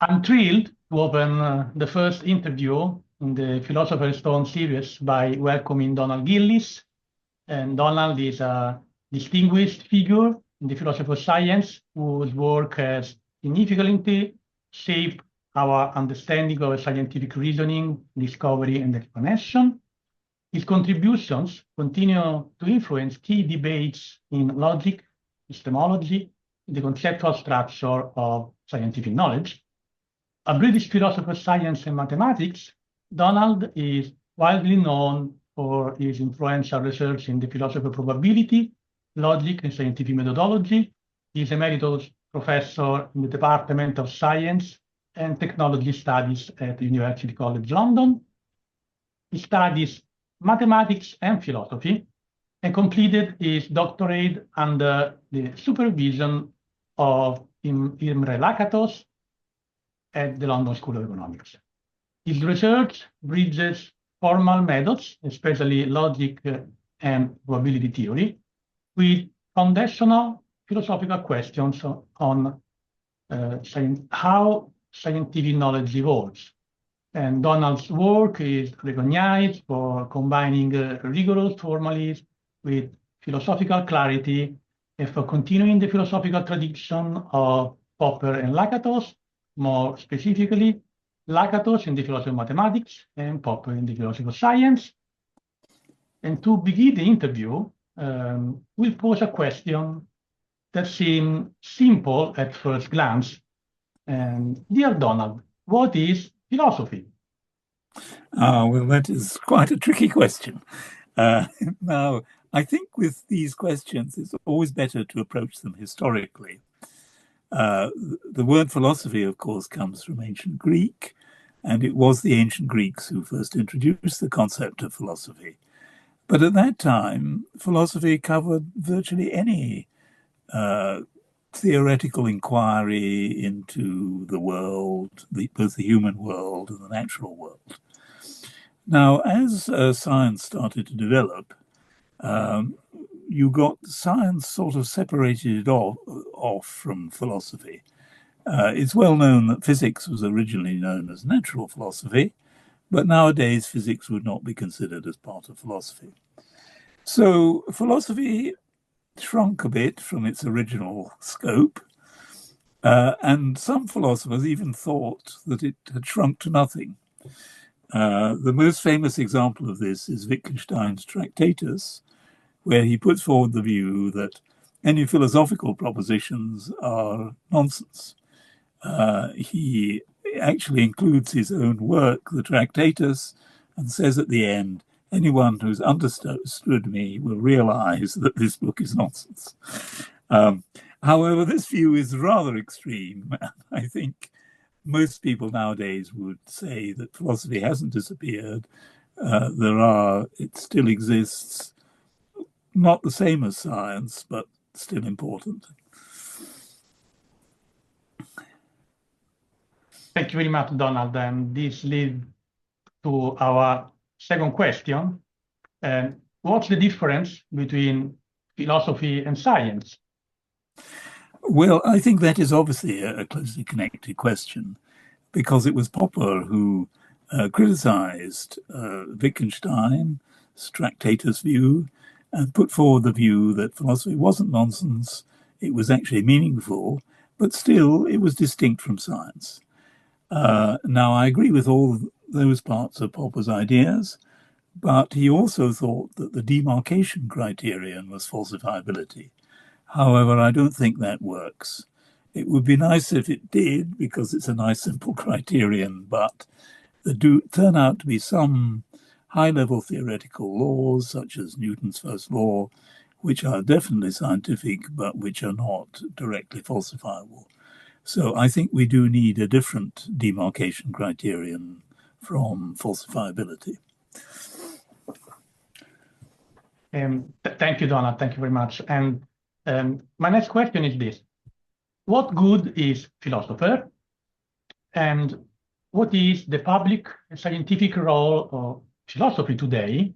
I'm thrilled to open the first interview in the Philosopher's Stone series by welcoming Donald Gillies. And Donald is a distinguished figure in the philosophy of science whose work has significantly shaped our understanding of scientific reasoning, discovery, and explanation. His contributions continue to influence key debates in logic, epistemology, and the conceptual structure of scientific knowledge. A British philosopher of science and mathematics, Donald is widely known for his influential research in the philosophy of probability, logic, and scientific methodology. He is emeritus professor in the Department of Science and Technology Studies at the University College London. He studies mathematics and philosophy and completed his doctorate under the supervision of Imre Lakatos at the London School of Economics. His research bridges formal methods, especially logic and probability theory, with foundational philosophical questions on how scientific knowledge evolves. And Donald's work is recognized for combining rigorous formalism with philosophical clarity and for continuing the philosophical tradition of Popper and Lakatos, more specifically, Lakatos in the philosophy of mathematics and Popper in the philosophy of science. And to begin the interview, we'll pose a question that seems simple at first glance. Dear Donald, what is philosophy? Well, that is quite a tricky question. Now, I think with these questions, it's always better to approach them historically. The word philosophy, of course, comes from ancient Greek, and it was the ancient Greeks who first introduced the concept of philosophy. But at that time, philosophy covered virtually any theoretical inquiry into the world, both the human world and the natural world. Now, as science started to develop, you got science sort of separated off from philosophy. It's well known that physics was originally known as natural philosophy, but nowadays physics would not be considered as part of philosophy. So philosophy shrunk a bit from its original scope, and some philosophers even thought that it had shrunk to nothing. The most famous example of this is Wittgenstein's Tractatus, where he puts forward the view that any philosophical propositions are nonsense. He actually includes his own work, the Tractatus, and says at the end, anyone who's understood me will realize that this book is nonsense. However, this view is rather extreme. I think most people nowadays would say that philosophy hasn't disappeared. It still exists, not the same as science, but still important. Thank you very much, Donald. And this leads to our second question. What's the difference between philosophy and science? Well, I think that is obviously a closely connected question, because it was Popper who criticized Wittgenstein's Tractatus view and put forward the view that philosophy wasn't nonsense, it was actually meaningful, but still it was distinct from science. Now, I agree with all those parts of Popper's ideas, but he also thought that the demarcation criterion was falsifiability. However, I don't think that works. It would be nice if it did, because it's a nice, simple criterion, but there do turn out to be some high-level theoretical laws, such as Newton's first law, which are definitely scientific, but which are not directly falsifiable. So I think we do need a different demarcation criterion from falsifiability. Thank you, Donald. Thank you very much. And my next question is this. What good is philosopher? And what is the public scientific role of philosophy today?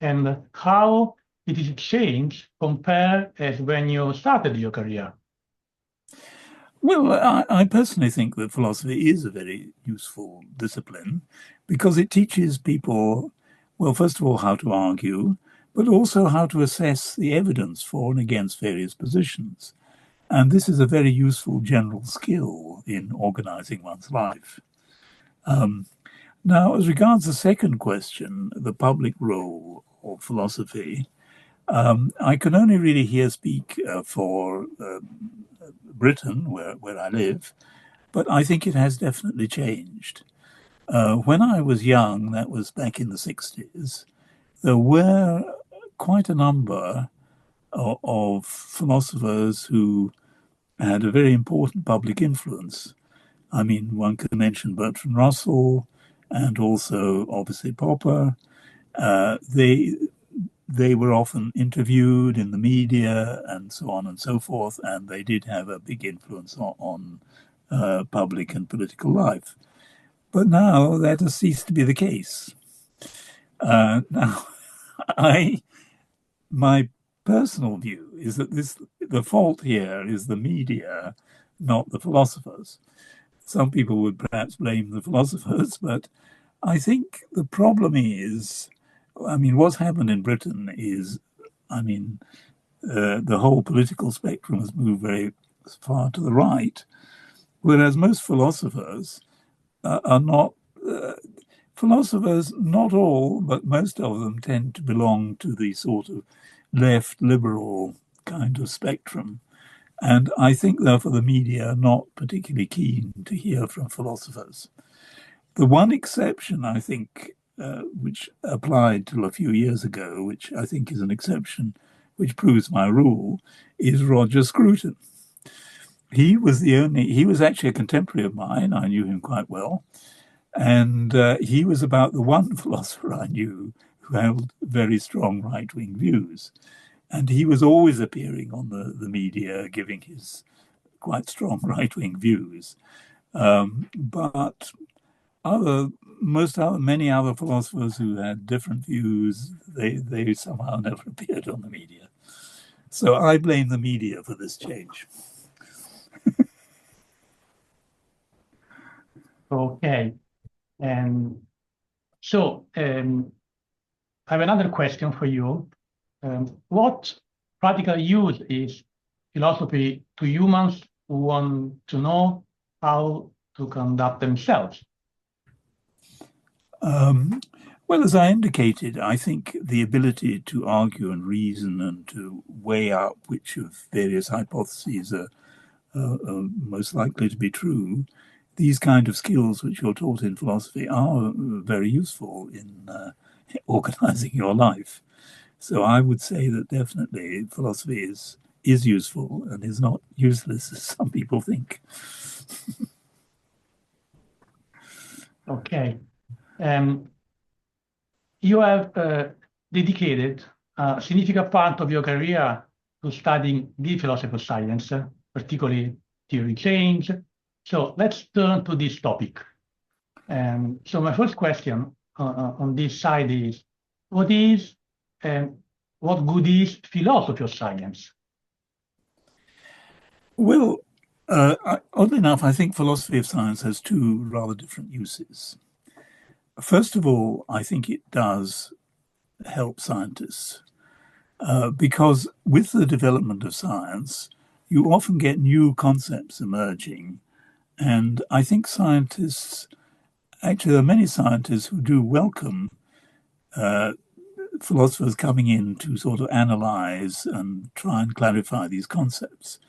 And how it is changed compared as when you started your career? Well, I personally think that philosophy is a very useful discipline because it teaches people, well, first of all, how to argue, but also how to assess the evidence for and against various positions. And this is a very useful general skill in organizing one's life. Now, as regards the second question, the public role of philosophy, I can only really here speak for Britain, where I live, but I think it has definitely changed. When I was young, that was back in the 60s, there were quite a number of philosophers who had a very important public influence. I mean, one could mention Bertrand Russell and also obviously Popper. They were often interviewed in the media and so on and so forth, and they did have a big influence on public and political life. But now that has ceased to be the case. Now, I my personal view is that the fault here is the media, not the philosophers. Some people would perhaps blame the philosophers, but I think the problem is, I mean, what's happened in Britain is, I mean, the whole political spectrum has moved very far to the right, whereas most philosophers are not. Philosophers, not all, but most of them tend to belong to the sort of left liberal kind of spectrum. And I think, therefore, the media are not particularly keen to hear from philosophers. The one exception, I think, which applied till a few years ago, which I think is an exception which proves my rule, is Roger Scruton. He was actually a contemporary of mine. I knew him quite well. And he was about the one philosopher I knew who held very strong right-wing views. And he was always appearing on the media, giving his quite strong right-wing views. But many other philosophers who had different views, they somehow never appeared on the media. So I blame the media for this change. Okay. And so I have another question for you. What practical use is philosophy to humans who want to know how to conduct themselves? Well, as I indicated, I think the ability to argue and reason and to weigh up which of various hypotheses are most likely to be true, these kind of skills which you're taught in philosophy are very useful in organizing your life. So I would say that definitely philosophy is useful and is not useless as some people think. Okay. You have dedicated a significant part of your career to studying the philosophy of science, particularly theory change. So let's turn to this topic. So my first question on this side is, what good is philosophy of science? Well, oddly enough, I think philosophy of science has two rather different uses. First of all, I think it does help scientists because with the development of science, you often get new concepts emerging. And I think actually, there are many scientists who do welcome philosophers coming in to sort of analyze and try and clarify these concepts.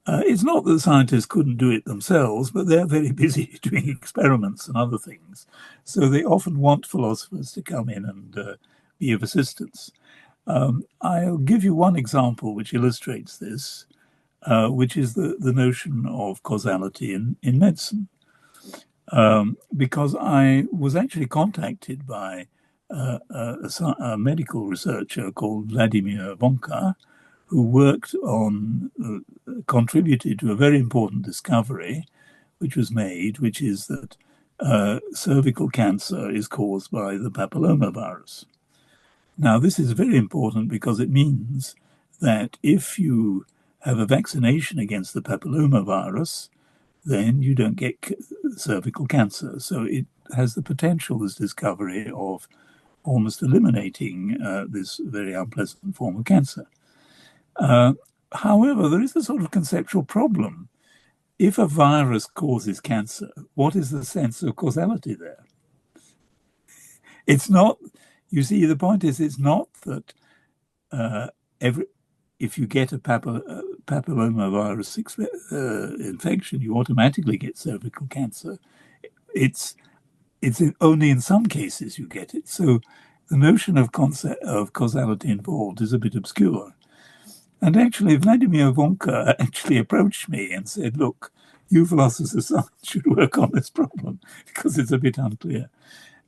It's not that scientists couldn't do it themselves, but they're very busy doing experiments and other things. So they often want philosophers to come in and be of assistance. I'll give you one example which illustrates this, which is the notion of causality in medicine. Because I was actually contacted by a medical researcher called Vladimir Vonka, who contributed to a very important discovery which was made, which is that cervical cancer is caused by the papillomavirus. Now, this is very important because it means that if you have a vaccination against the papillomavirus, then you don't get cervical cancer. So it has the potential, this discovery, of almost eliminating this very unpleasant form of cancer. However, there is a sort of conceptual problem. If a virus causes cancer, what is the sense of causality there? It's not, you see, the point is, it's not that if you get a papillomavirus infection, you automatically get cervical cancer. It's only in some cases you get it. So the notion of causality involved is a bit obscure. And actually, Vladimir Vonka actually approached me and said, look, you philosophers of science should work on this problem because it's a bit unclear.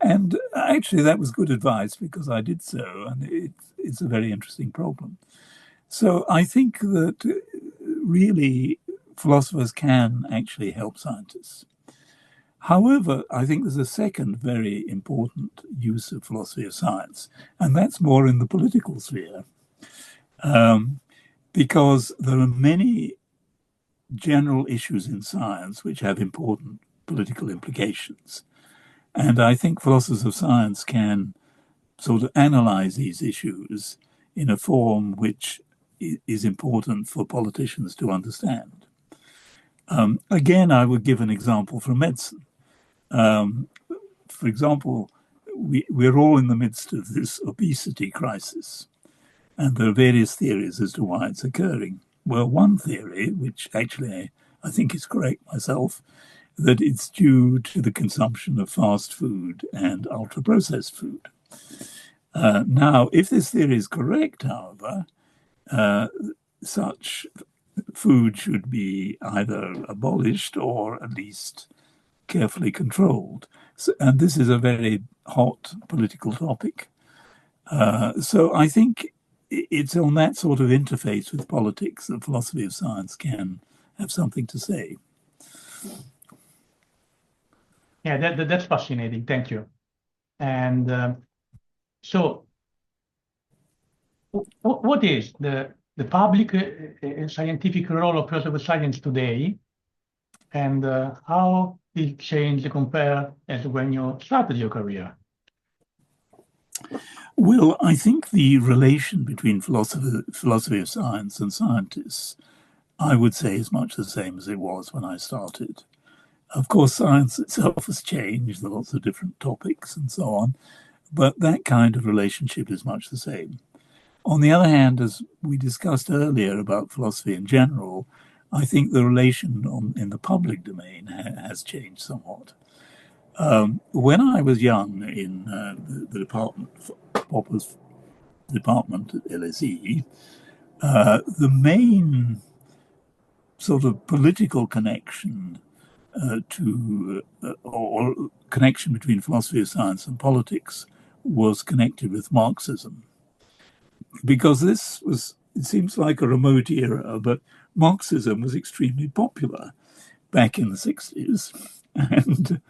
And actually, that was good advice because I did so, and it's a very interesting problem. So I think that really philosophers can actually help scientists. However, I think there's a second very important use of philosophy of science, and that's more in the political sphere. Because there are many general issues in science which have important political implications. And I think philosophers of science can sort of analyze these issues in a form which is important for politicians to understand. Again, I would give an example from medicine. For example, we're all in the midst of this obesity crisis. And there are various theories as to why it's occurring. Well, one theory, which actually I think is correct myself, that it's due to the consumption of fast food and ultra-processed food. Now, if this theory is correct, however, such food should be either abolished or at least carefully controlled. And this is a very hot political topic. So I think it's on that sort of interface with politics that philosophy of science can have something to say. Yeah, that's fascinating. Thank you. And so, what is the public scientific role of philosophy of science today, and how it changed compared as when you started your career? Well, I think the relation between philosophy of science and scientists, I would say, is much the same as it was when I started. Of course, science itself has changed. There are lots of different topics and so on, but that kind of relationship is much the same. On the other hand, as we discussed earlier about philosophy in general, I think the relation in the public domain has changed somewhat. When I was young in the department, Popper's department at LSE, the main sort of political connection or connection between philosophy of science and politics was connected with Marxism. Because this was, it seems like a remote era, but Marxism was extremely popular back in the 60s. And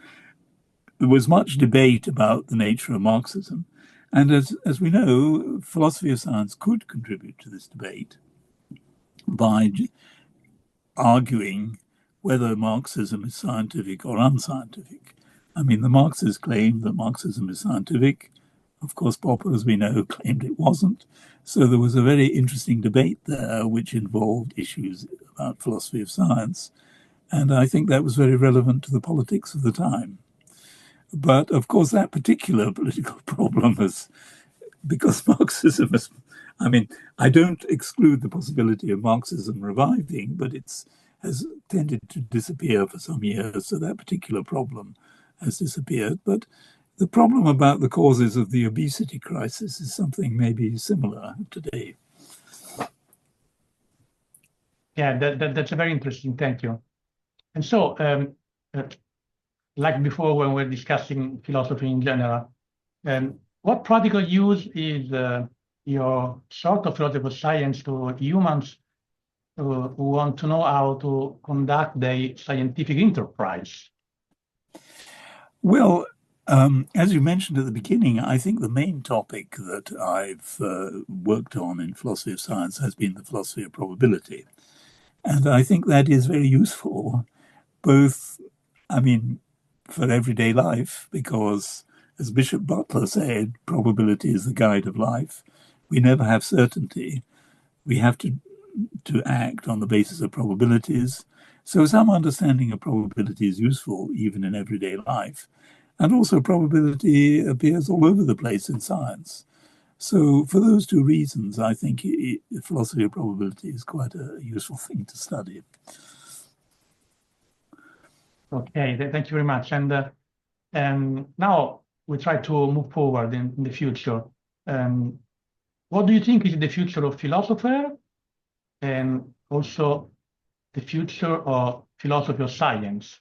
there was much debate about the nature of Marxism. And as we know, philosophy of science could contribute to this debate by arguing whether Marxism is scientific or unscientific. I mean, the Marxists claimed that Marxism is scientific. Of course, Popper, as we know, claimed it wasn't. So there was a very interesting debate there, which involved issues about philosophy of science. And I think that was very relevant to the politics of the time. But of course, that particular political problem is because Marxism is, I mean, I don't exclude the possibility of Marxism reviving, but it has tended to disappear for some years. So that particular problem has disappeared. But the problem about the causes of the obesity crisis is something maybe similar today. Yeah, that's very interesting. Thank you. And so, like before when we're discussing philosophy in general, what practical use is your sort of philosophy of science to humans who want to know how to conduct their scientific enterprise? Well, As you mentioned at the beginning, I think the main topic that I've worked on in philosophy of science has been the philosophy of probability. And I think that is very useful, both, I mean, for everyday life, because as Bishop Butler said, probability is the guide of life. We never have certainty. We have to act on the basis of probabilities. So some understanding of probability is useful even in everyday life. And also probability appears all over the place in science. So for those two reasons, I think philosophy of probability is quite a useful thing to study. Okay, thank you very much. And now we try to move forward in the future. What do you think is the future of philosopher and also the future of philosophy of science?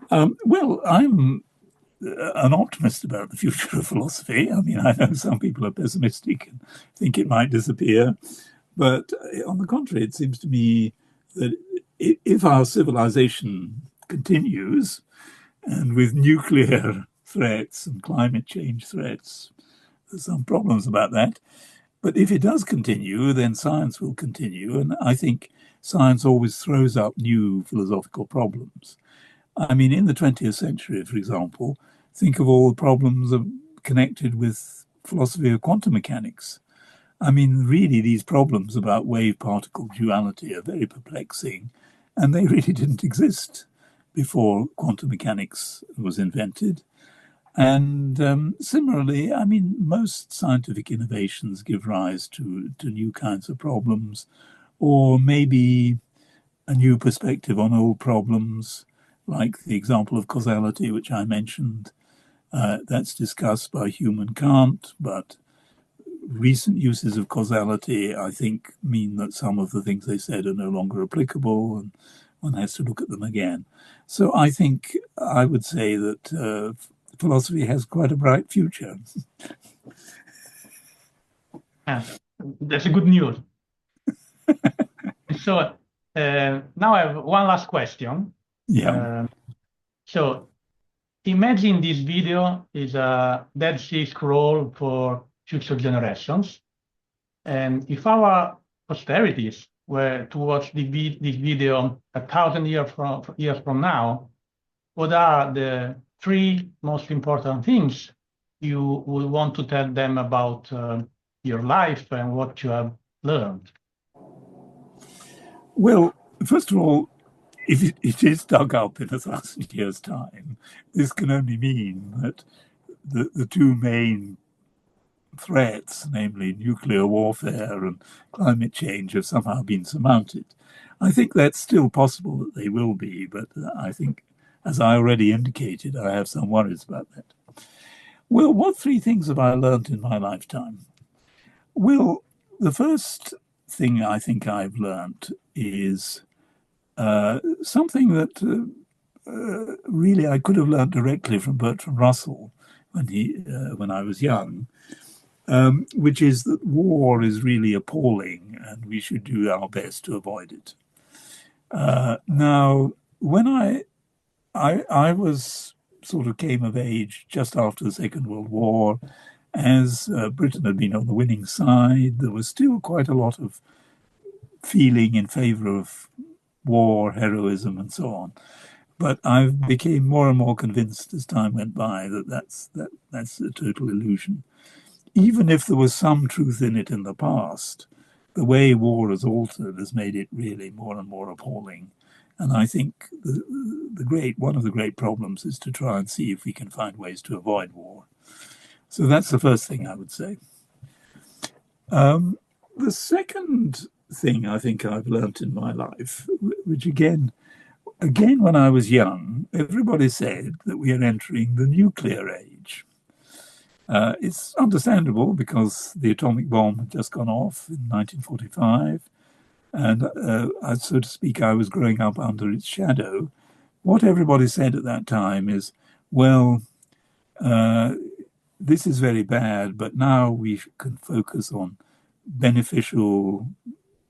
Well, I'm an optimist about the future of philosophy. I mean, I know some people are pessimistic and think it might disappear. But on the contrary, it seems to me that if our civilization continues, and with nuclear threats and climate change threats, there's some problems about that. But if it does continue, then science will continue. And I think science always throws up new philosophical problems. I mean, in the 20th century, for example, think of all the problems connected with philosophy of quantum mechanics. I mean, really, these problems about wave-particle duality are very perplexing, and they really didn't exist before quantum mechanics was invented. And similarly, I mean, most scientific innovations give rise to new kinds of problems, or maybe a new perspective on old problems, like the example of causality, which I mentioned. That's discussed by Hume and Kant, but recent uses of causality, I think, mean that some of the things they said are no longer applicable, and one has to look at them again. So I think I would say that philosophy has quite a bright future. That's a good news. So now I have one last question. Yeah. So imagine this video is a Dead Sea Scroll for future generations. And if our posterities were to watch this video 1,000 years from now, what are the three most important things you would want to tell them about your life and what you have learned? Well, first of all, if it is dug up in 1,000 years' time, this can only mean that the two main threats, namely nuclear warfare and climate change, have somehow been surmounted. I think that's still possible that they will be, but I think, as I already indicated, I have some worries about that. Well, what three things have I learned in my lifetime? Well, the first thing I think I've learned is something that really I could have learned directly from Bertrand Russell when I was young, which is that war is really appalling and we should do our best to avoid it. Now, when I was sort of came of age just after the Second World War, as Britain had been on the winning side, there was still quite a lot of feeling in favor of war, heroism, and so on. But I became more and more convinced as time went by that that's a total illusion. Even if there was some truth in it in the past, the way war has altered has made it really more and more appalling. And I think one of the great problems is to try and see if we can find ways to avoid war. So that's the first thing I would say. The second thing I think I've learnt in my life, which again, when I was young, everybody said that we are entering the nuclear age. It's understandable because the atomic bomb had just gone off in 1945, and so to speak, I was growing up under its shadow. What everybody said at that time is, well, this is very bad, but now we can focus on beneficial,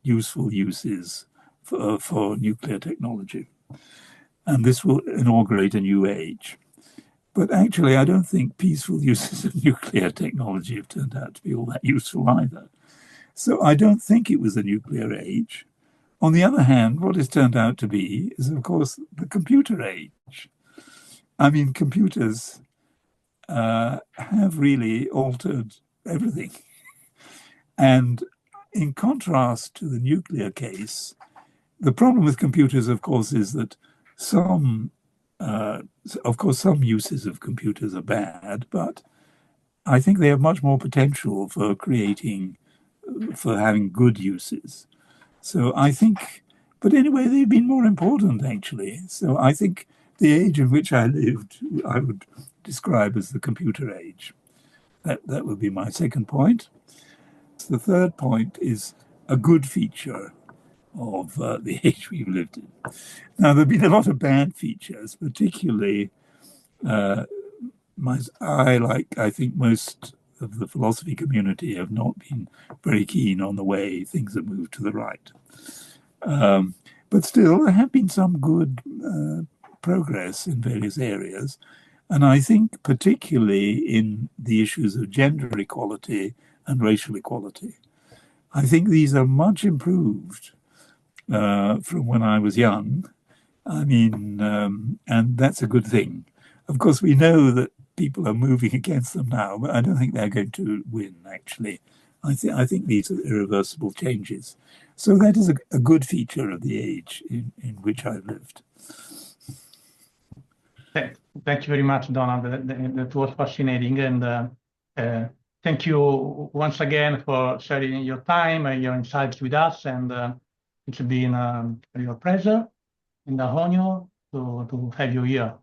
useful uses for nuclear technology. And this will inaugurate a new age. But actually, I don't think peaceful uses of nuclear technology have turned out to be all that useful either. So I don't think it was a nuclear age. On the other hand, what it's turned out to be is, of course, the computer age. I mean, computers have really altered everything. And in contrast to the nuclear case, the problem with computers, of course, is that some uses of computers are bad, but I think they have much more potential for having good uses. So I think, but anyway, they've been more important actually. So I think the age in which I lived, I would describe as the computer age. That would be my second point. The third point is a good feature of the age we've lived in. Now, there have been a lot of bad features, particularly I think most of the philosophy community have not been very keen on the way things have moved to the right. But still, there have been some good progress in various areas. And I think particularly in the issues of gender equality and racial equality. I think these are much improved from when I was young. I mean, and that's a good thing. Of course, we know that people are moving against them now, but I don't think they're going to win, actually. I think these are irreversible changes. So that is a good feature of the age in which I lived. Thank you very much, Donald. That was fascinating. And thank you once again for sharing your time and your insights with us. And it's been a real pleasure and an honor to have you here.